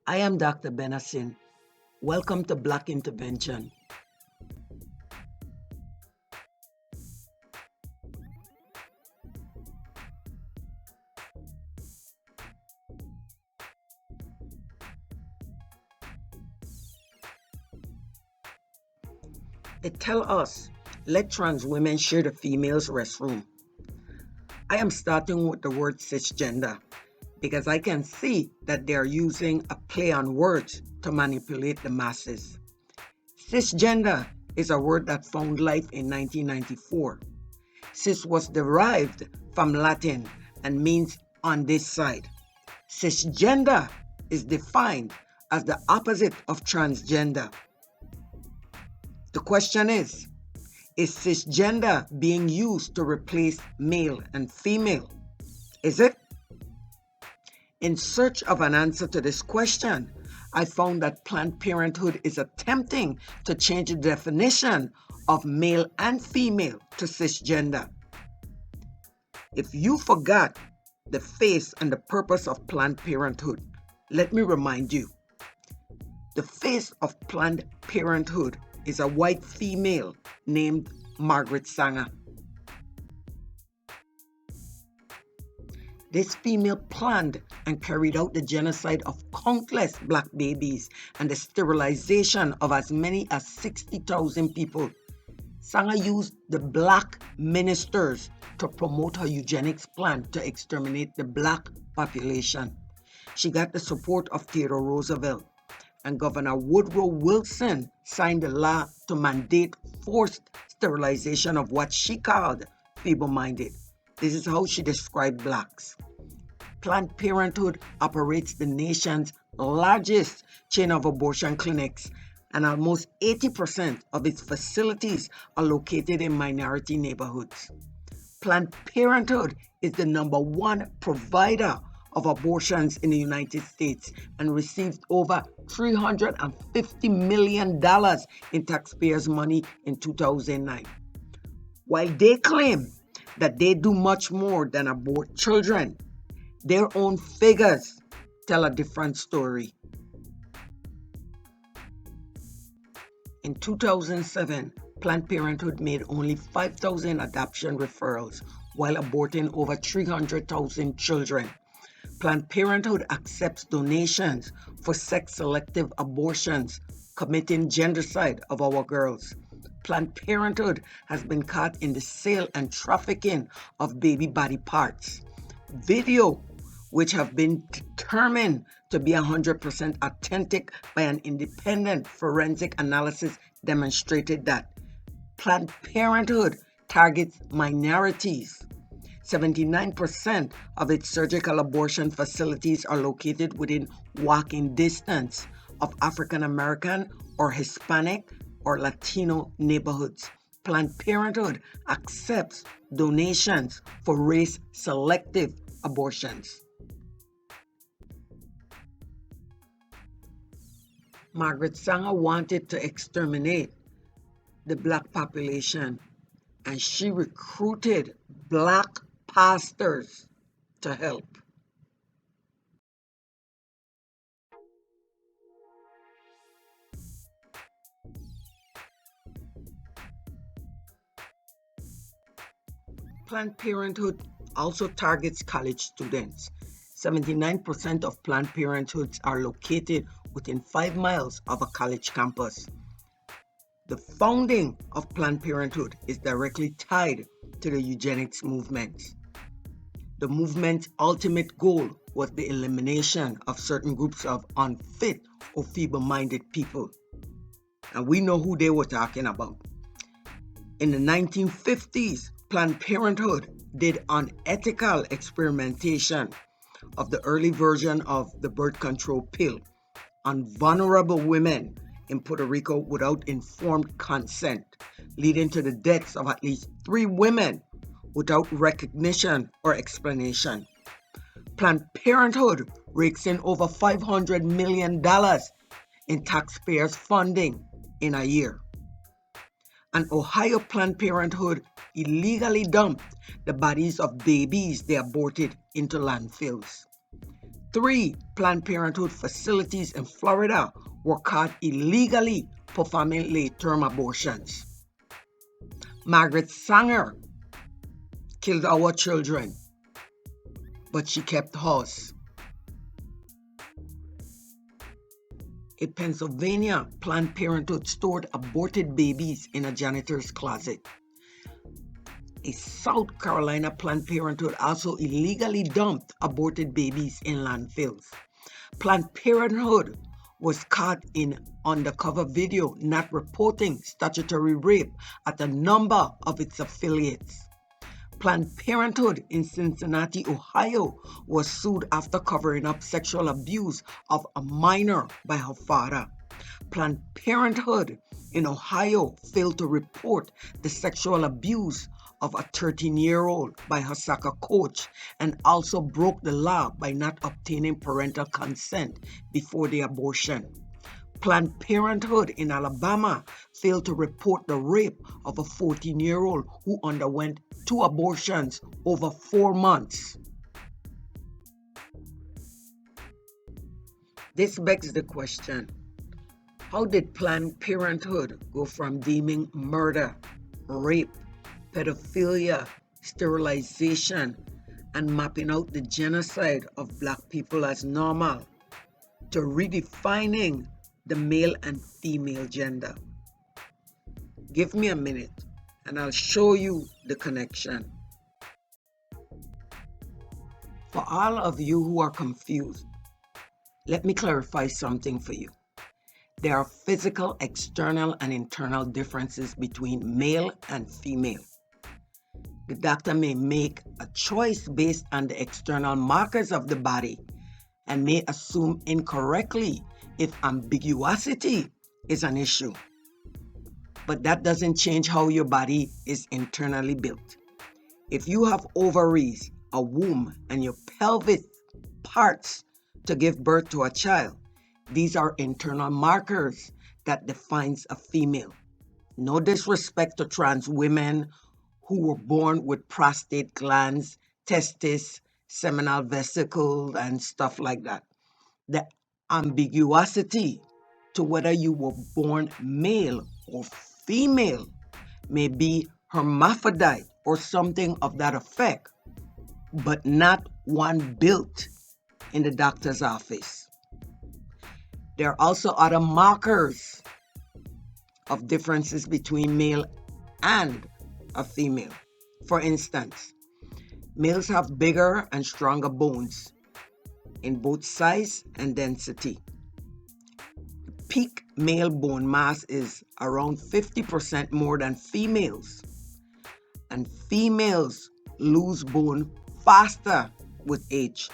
I am Dr. Bennerson. Welcome to BLAK Intervention. It tells us, let trans women share the female's restroom. I am starting with the word cisgender because I can see that they are using a play on words to manipulate the masses. Cisgender is a word that found life in 1994. Cis was derived from Latin and means on this side. Cisgender is defined as the opposite of transgender. The question is cisgender being used to replace male and female? Is it? In search of an answer to this question, I found that Planned Parenthood is attempting to change the definition of male and female to cisgender. If you forgot the face and the purpose of Planned Parenthood, let me remind you. The face of Planned Parenthood is a white female named Margaret Sanger. This female planned and carried out the genocide of countless Black babies and the sterilization of as many as 60,000 people. Sanger used the Black ministers to promote her eugenics plan to exterminate the Black population. She got the support of Theodore Roosevelt, and Governor Woodrow Wilson signed a law to mandate forced sterilization of what she called feeble-minded. This is how she described Blacks. Planned Parenthood operates the nation's largest chain of abortion clinics, and almost 80% of its facilities are located in minority neighborhoods. Planned Parenthood is the #1 provider of abortions in the United States and received over $350 million in taxpayers' money in 2009. While they claim that they do much more than abort children, their own figures tell a different story. In 2007, Planned Parenthood made only 5,000 adoption referrals while aborting over 300,000 children. Planned Parenthood accepts donations for sex-selective abortions, committing gendercide of our girls. Planned Parenthood has been caught in the sale and trafficking of baby body parts. Video, which have been determined to be 100% authentic by an independent forensic analysis, demonstrated that Planned Parenthood targets minorities. 79% of its surgical abortion facilities are located within walking distance of African American or Hispanic or Latino neighborhoods. Planned Parenthood accepts donations for race-selective abortions. Margaret Sanger wanted to exterminate the Black population, and she recruited Black pastors to help. Planned Parenthood also targets college students. 79% of Planned Parenthoods are located within 5 miles of a college campus. The founding of Planned Parenthood is directly tied to the eugenics movement. The movement's ultimate goal was the elimination of certain groups of unfit or feeble-minded people. And we know who they were talking about. In the 1950s, Planned Parenthood did unethical experimentation of the early version of the birth control pill on vulnerable women in Puerto Rico without informed consent, leading to the deaths of at least 3 women without recognition or explanation. Planned Parenthood rakes in over $500 million in taxpayers' funding in a year. And Ohio Planned Parenthood illegally dumped the bodies of babies they aborted into landfills. 3 Planned Parenthood facilities in Florida were caught illegally performing late-term abortions. Margaret Sanger killed our children, but she kept hers. In Pennsylvania, Planned Parenthood stored aborted babies in a janitor's closet. A South Carolina Planned Parenthood also illegally dumped aborted babies in landfills. Planned Parenthood was caught in undercover video not reporting statutory rape at a number of its affiliates. Planned Parenthood in Cincinnati, Ohio was sued after covering up sexual abuse of a minor by her father. Planned Parenthood in Ohio failed to report the sexual abuse of a 13-year-old by her soccer coach and also broke the law by not obtaining parental consent before the abortion. Planned Parenthood in Alabama failed to report the rape of a 14-year-old who underwent 2 abortions over 4 months. This begs the question, how did Planned Parenthood go from deeming murder, rape, pedophilia, sterilization, and mapping out the genocide of Black people as normal to redefining the male and female gender? Give me a minute and I'll show you the connection. For all of you who are confused, let me clarify something for you. There are physical, external, and internal differences between male and female. The doctor may make a choice based on the external markers of the body and may assume incorrectly if ambiguity is an issue. But that doesn't change how your body is internally built. If you have ovaries, a womb, and your pelvic parts to give birth to a child, these are internal markers that defines a female. No disrespect to trans women who were born with prostate glands, testes, seminal vesicles, and stuff like that. The ambiguity to whether you were born male or female may be hermaphrodite or something of that effect, but not one built in the doctor's office. There are also other markers of differences between male and a female. For instance, males have bigger and stronger bones in both size and density. Peak male bone mass is around 50% more than females, and females lose bone faster with age.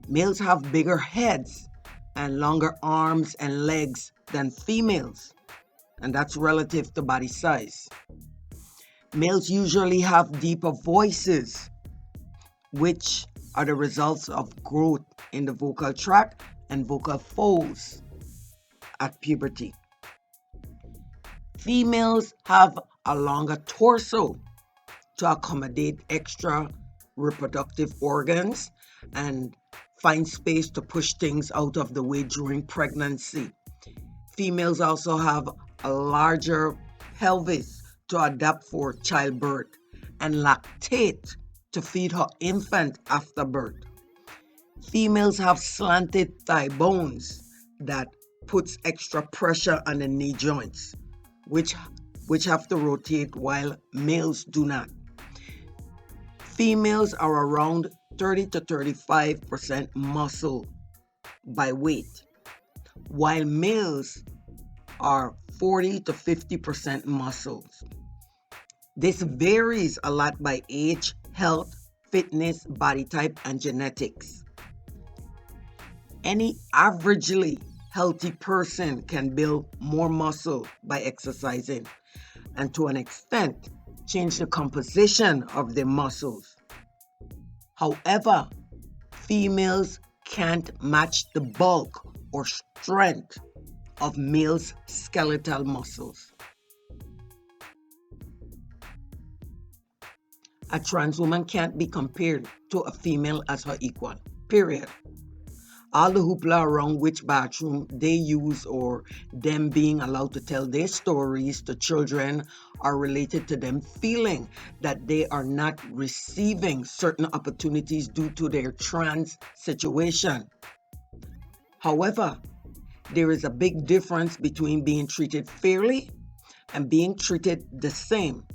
Males have bigger heads and longer arms and legs than females, and that's relative to body size. Males usually have deeper voices, which are the results of growth in the vocal tract and vocal folds at puberty. Females have a longer torso to accommodate extra reproductive organs and find space to push things out of the way during pregnancy. Females also have a larger pelvis to adapt for childbirth and lactate to feed her infant after birth. Females have slanted thigh bones that puts extra pressure on the knee joints, which have to rotate while males do not. Females are around 30 to 35% muscle by weight, while males are 40 to 50% muscles. This varies a lot by age, health, fitness, body type, and genetics. Any averagely healthy person can build more muscle by exercising and to an extent change the composition of their muscles. However, females can't match the bulk or strength of males' skeletal muscles. A trans woman can't be compared to a female as her equal, period. all the hoopla around which bathroom they use or them being allowed to tell their stories to children are related to them feeling that they are not receiving certain opportunities due to their trans situation. However, there is a big difference between being treated fairly and being treated the same.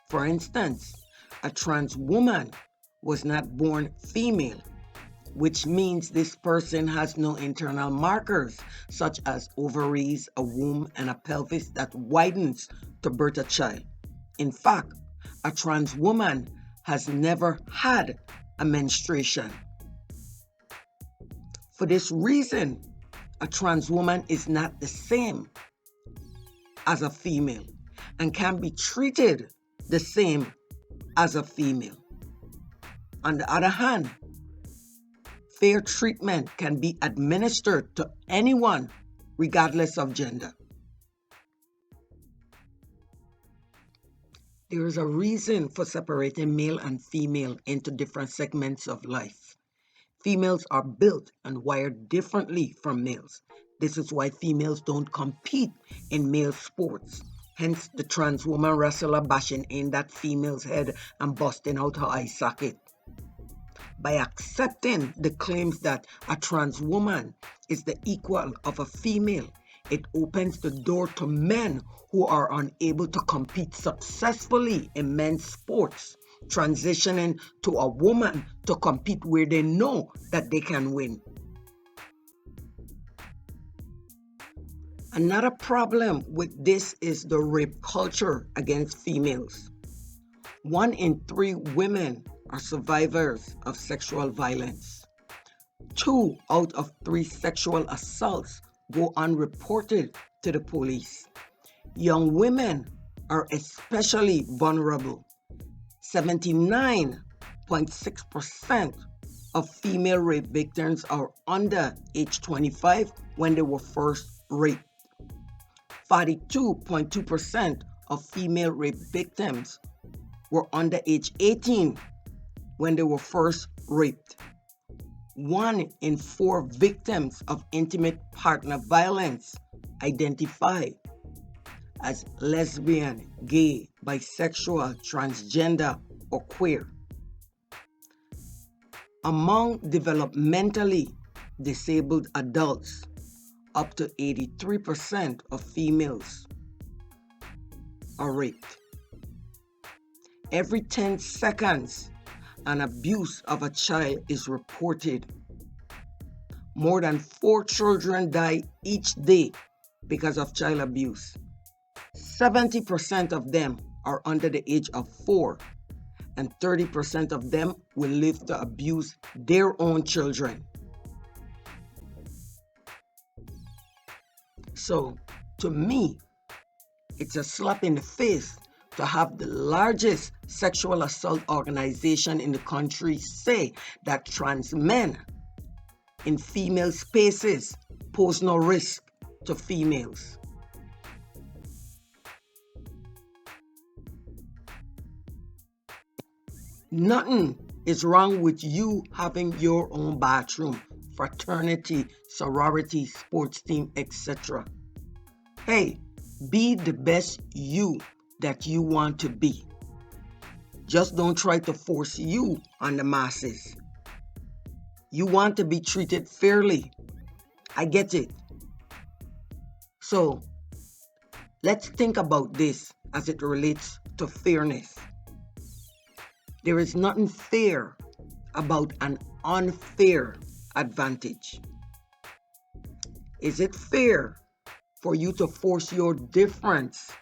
For instance, a trans woman was not born female, which means this person has no internal markers such as ovaries, a womb, and a pelvis that widens to birth a child. In fact, a trans woman has never had a menstruation. For this reason, a trans woman is not the same as a female and can be treated the same as a female. On the other hand, fair treatment can be administered to anyone regardless of gender. There is a reason for separating male and female into different segments of life. Females are built and wired differently from males. This is why females don't compete in male sports. Hence the trans woman wrestler bashing in that female's head and busting out her eye socket. By accepting the claims that a trans woman is the equal of a female, it opens the door to men who are unable to compete successfully in men's sports, transitioning to a woman to compete where they know that they can win. Another problem with this is the rape culture against females. 1 in 3 women are survivors of sexual violence. 2 out of 3 sexual assaults go unreported to the police. Young women are especially vulnerable. 79.6% of female rape victims are under age 25 when they were first raped. 42.2% of female rape victims were under age 18 when they were first raped. 1 in 4 victims of intimate partner violence identify as lesbian, gay, bisexual, transgender, or queer. Among developmentally disabled adults, up to 83% of females are raped. Every 10 seconds, an abuse of a child is reported. More than 4 children die each day because of child abuse. 70% of them are under the age of 4, and 30% of them will live to abuse their own children. So, to me, it's a slap in the face to have the largest sexual assault organization in the country say that trans men in female spaces pose no risk to females. Nothing is wrong with you having your own bathroom, fraternity, sorority, sports team, etc. Hey, be the best you that you want to be. Just don't try to force you on the masses. You want to be treated fairly. I get it. So, let's think about this as it relates to fairness. There is nothing fair about an unfair advantage. Is it fair for you to force your difference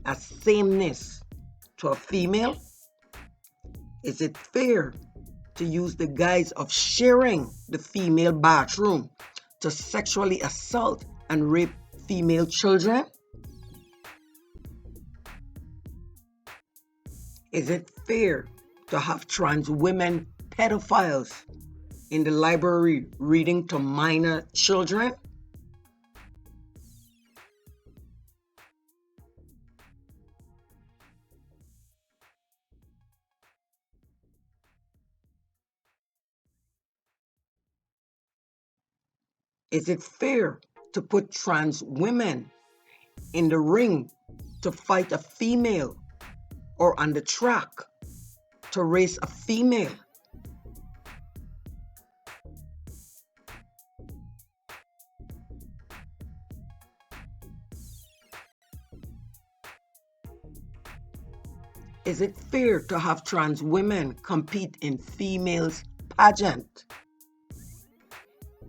as sameness to a female? Is it fair to use the guise of sharing the female bathroom to sexually assault and rape female children? Is it fair to have trans women pedophiles in the library reading to minor children? Is it fair to put trans women in the ring to fight a female or on the track to race a female? Is it fair to have trans women compete in females pageant?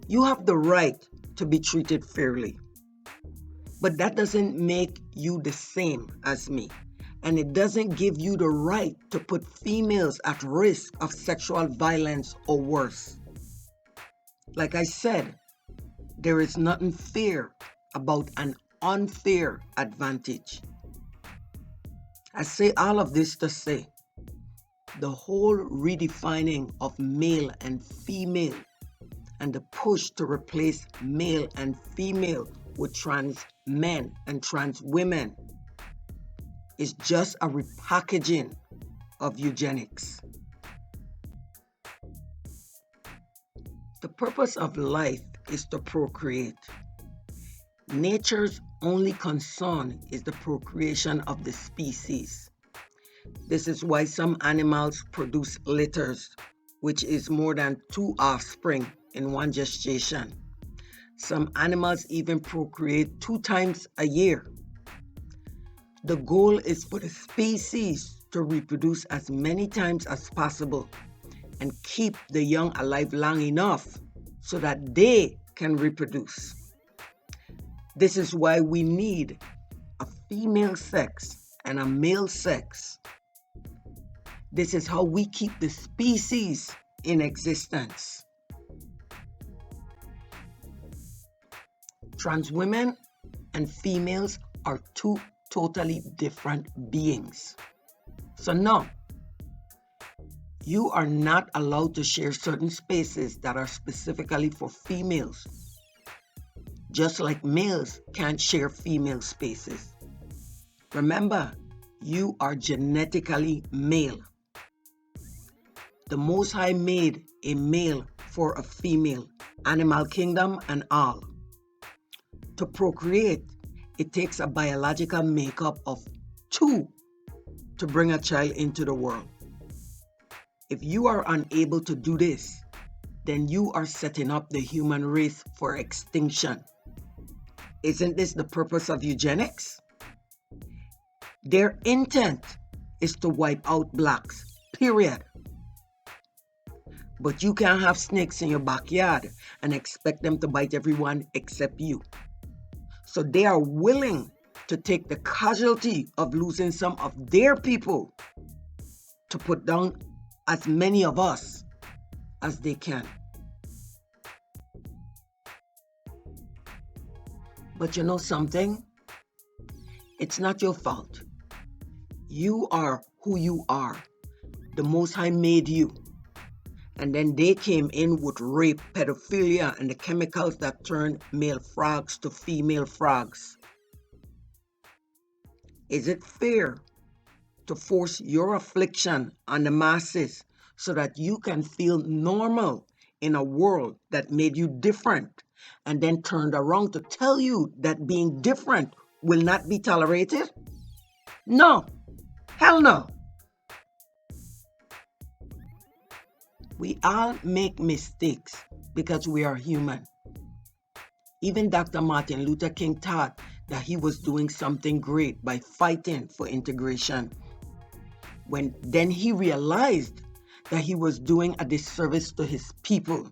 You have the right to be treated fairly, but that doesn't make you the same as me. And it doesn't give you the right to put females at risk of sexual violence or worse. Like I said, there is nothing fair about an unfair advantage. I say all of this to say, the whole redefining of male and female and the push to replace male and female with trans men and trans women is just a repackaging of eugenics. The purpose of life is to procreate. Nature's only concern is the procreation of the species. This is why some animals produce litters, which is more than 2 offspring in one gestation. Some animals even procreate 2 times a year. The goal is for the species to reproduce as many times as possible and keep the young alive long enough so that they can reproduce. This is why we need a female sex and a male sex. This is how we keep the species in existence. Trans women and females are 2 totally different beings. So no, you are not allowed to share certain spaces that are specifically for females, just like males can't share female spaces. Remember, you are genetically male. The Most High made a male for a female, animal kingdom and all. To procreate, it takes a biological makeup of 2 to bring a child into the world. If you are unable to do this, then you are setting up the human race for extinction. Isn't this the purpose of eugenics? Their intent is to wipe out blacks, period. But you can't have snakes in your backyard and expect them to bite everyone except you. So they are willing to take the casualty of losing some of their people to put down as many of us as they can. But you know something? It's not your fault. You are who you are. The Most High made you. And then they came in with rape, pedophilia, and the chemicals that turn male frogs to female frogs. Is it fair to force your affliction on the masses so that you can feel normal in a world that made you different and then turned around to tell you that being different will not be tolerated? No. Hell no. We all make mistakes because we are human. Even Dr. Martin Luther King thought that he was doing something great by fighting for integration. When then he realized that he was doing a disservice to his people.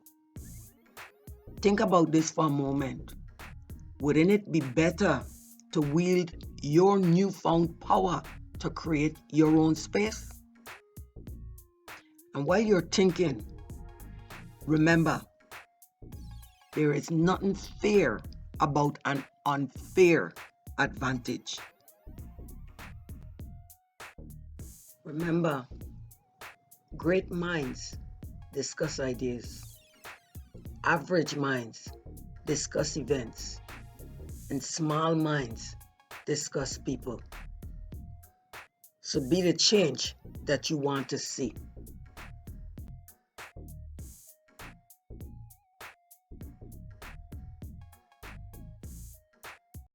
Think about this for a moment. Wouldn't it be better to wield your newfound power to create your own space? And while you're thinking, remember, there is nothing fair about an unfair advantage. Remember, great minds discuss ideas. Average minds discuss events. And small minds discuss people. So be the change that you want to see.